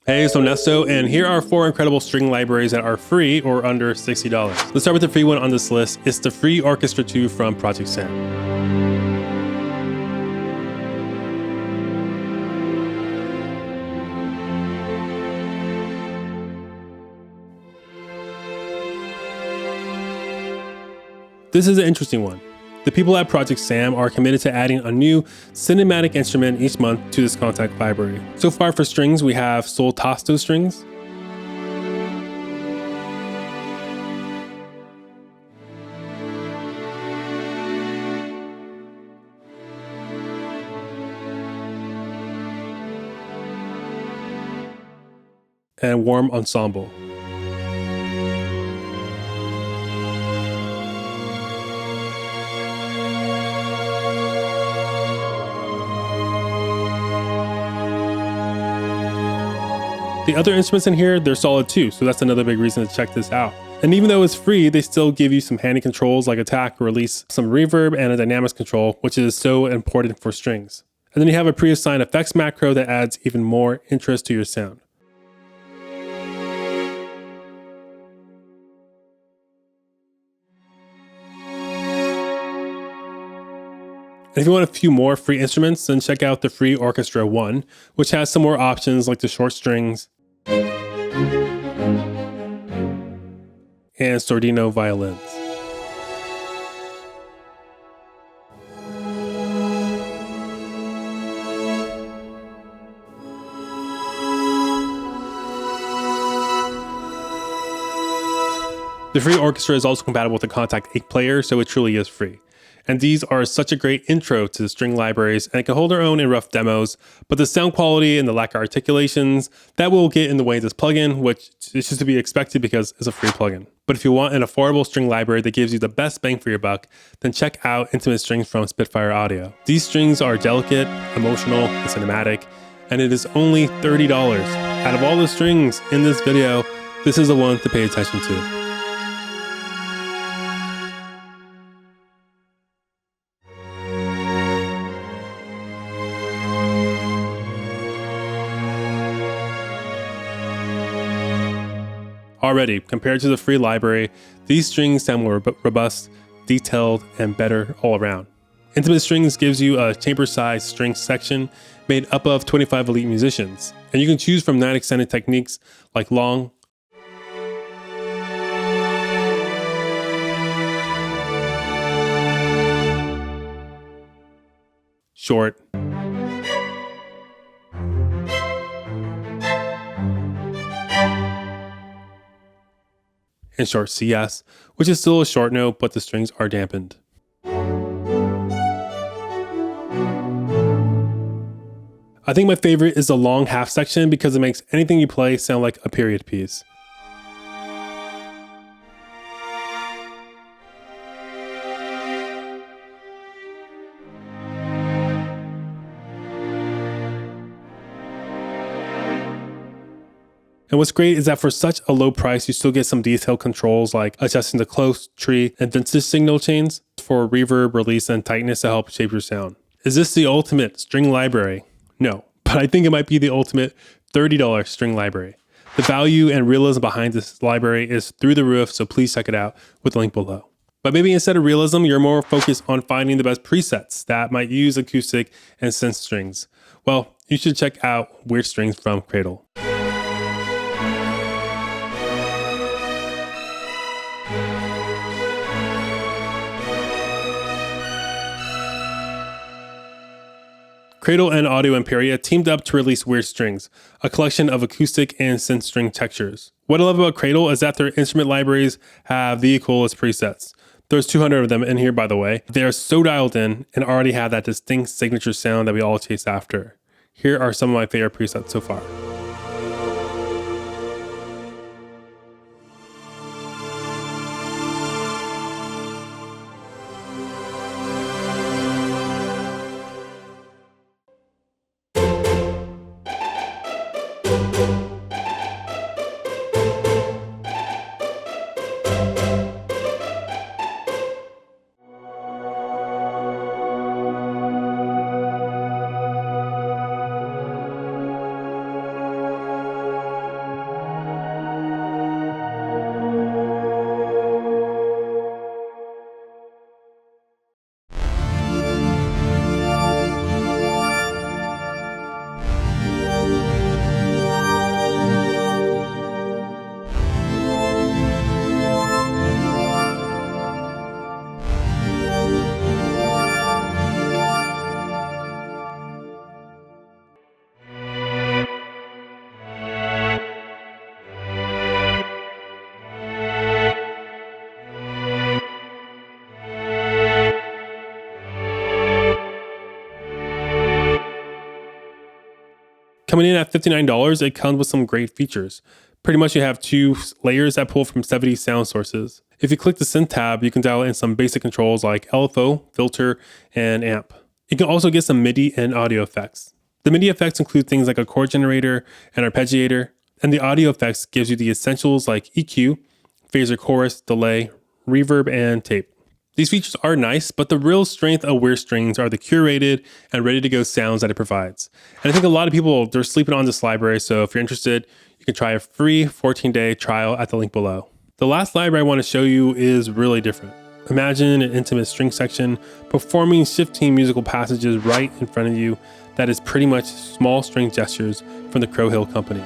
Hey, it's Onesto, and here are 4 incredible string libraries that are free or under $60. Let's start with the free one on this list. It's the free Orchestra 2 from Project Sam. This is an interesting one. The people at Project Sam are committed to adding a new cinematic instrument each month to this contact library. So far for strings, we have Sol Tasto strings, and Warm Ensemble. The other instruments in here, they're solid too, so that's another big reason to check this out. And even though it's free, they still give you some handy controls like attack, release, some reverb, and a dynamics control, which is so important for strings. And then you have a pre-assigned effects macro that adds even more interest to your sound. And if you want a few more free instruments, then check out the free Orchestra 1, which has some more options like the short strings and Sordino violins. The free Orchestra is also compatible with the Contact 8 player, so it truly is free. And these are such a great intro to the string libraries, and it can hold their own in rough demos, but the sound quality and the lack of articulations, that will get in the way of this plugin, which is just to be expected because it's a free plugin. But if you want an affordable string library that gives you the best bang for your buck, then check out Intimate Strings from Spitfire Audio. These strings are delicate, emotional, and cinematic, and it is only $30. Out of all the strings in this video, this is the one to pay attention to. Already, compared to the free library, these strings sound more robust, detailed, and better all around. Intimate Strings gives you a chamber-sized string section made up of 25 elite musicians, and you can choose from 9 extended techniques like long, short, and short CS, which is still a short note, but the strings are dampened. I think my favorite is the long half section because it makes anything you play sound like a period piece. And what's great is that for such a low price, you still get some detailed controls like adjusting the close, tree, and vintage signal chains for reverb, release, and tightness to help shape your sound. Is this the ultimate string library? No, but I think it might be the ultimate $30 string library. The value and realism behind this library is through the roof, so please check it out with the link below. But maybe instead of realism, you're more focused on finding the best presets that might use acoustic and synth strings. Well, you should check out Weird Strings from Cradle. Cradle and Audio Imperia teamed up to release Weird Strings, a collection of acoustic and synth string textures. What I love about Cradle is that their instrument libraries have the coolest presets. There's 200 of them in here, by the way. They are so dialed in and already have that distinct signature sound that we all chase after. Here are some of my favorite presets so far. Coming in at $59, it comes with some great features. Pretty much you have 2 layers that pull from 70 sound sources. If you click the synth tab, you can dial in some basic controls like LFO, filter, and amp. You can also get some MIDI and audio effects. The MIDI effects include things like a chord generator and arpeggiator, and the audio effects gives you the essentials like EQ, phaser chorus, delay, reverb, and tape. These features are nice, but the real strength of Weird Strings are the curated and ready-to-go sounds that it provides. And I think a lot of people, they're sleeping on this library, so if you're interested, you can try a free 14-day trial at the link below. The last library I want to show you is really different. Imagine an intimate string section performing shifting musical passages right in front of you that is pretty much small string gestures from the Crow Hill Company.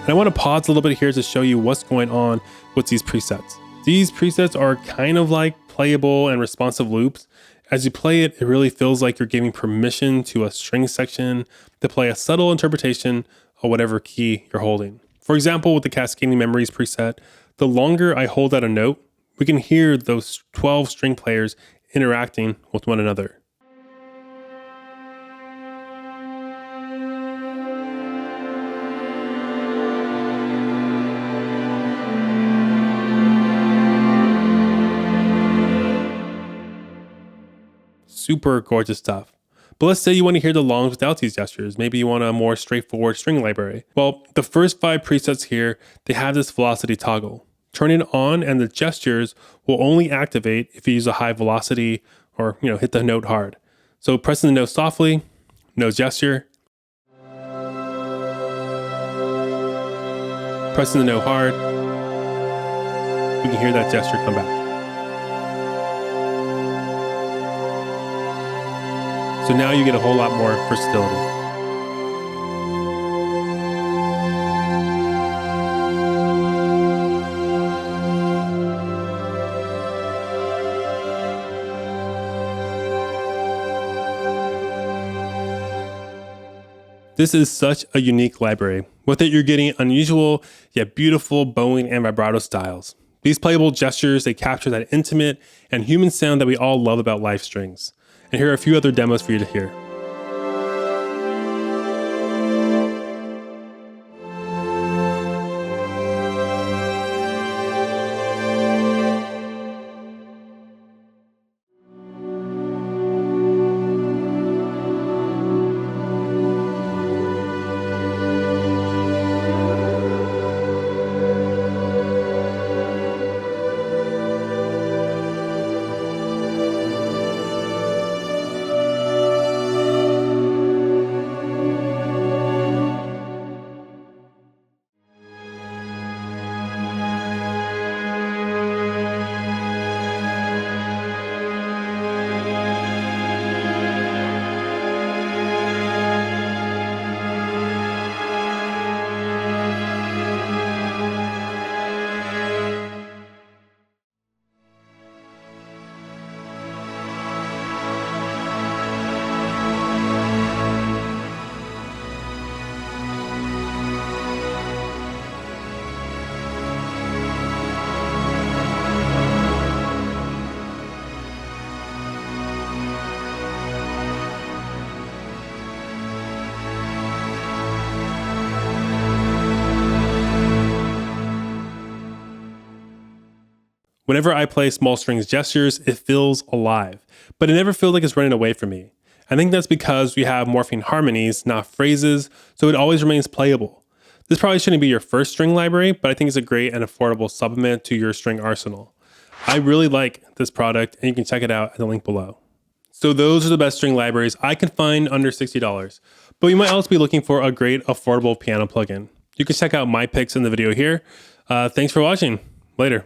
And I want to pause a little bit here to show you what's going on with these presets. These presets are kind of like playable and responsive loops. As you play it, it really feels like you're giving permission to a string section to play a subtle interpretation of whatever key you're holding. For example, with the Cascading Memories preset, the longer I hold out a note, we can hear those 12 string players interacting with one another. Super gorgeous stuff. But let's say you want to hear the longs without these gestures. Maybe you want a more straightforward string library. Well, the first 5 presets here, they have this velocity toggle. Turn it on and the gestures will only activate if you use a high velocity or hit the note hard. So pressing the note softly, no gesture. Pressing the note hard, we can hear that gesture come back. So now you get a whole lot more versatility. This is such a unique library. With it, you're getting unusual yet beautiful bowing and vibrato styles. These playable gestures, they capture that intimate and human sound that we all love about live strings. And here are a few other demos for you to hear. Whenever I play small strings gestures, it feels alive, but it never feels like it's running away from me. I think that's because we have morphing harmonies, not phrases, so it always remains playable. This probably shouldn't be your first string library, but I think it's a great and affordable supplement to your string arsenal. I really like this product, and you can check it out at the link below. So those are the best string libraries I can find under $60, but you might also be looking for a great affordable piano plugin. You can check out my picks in the video here. Thanks for watching. Later.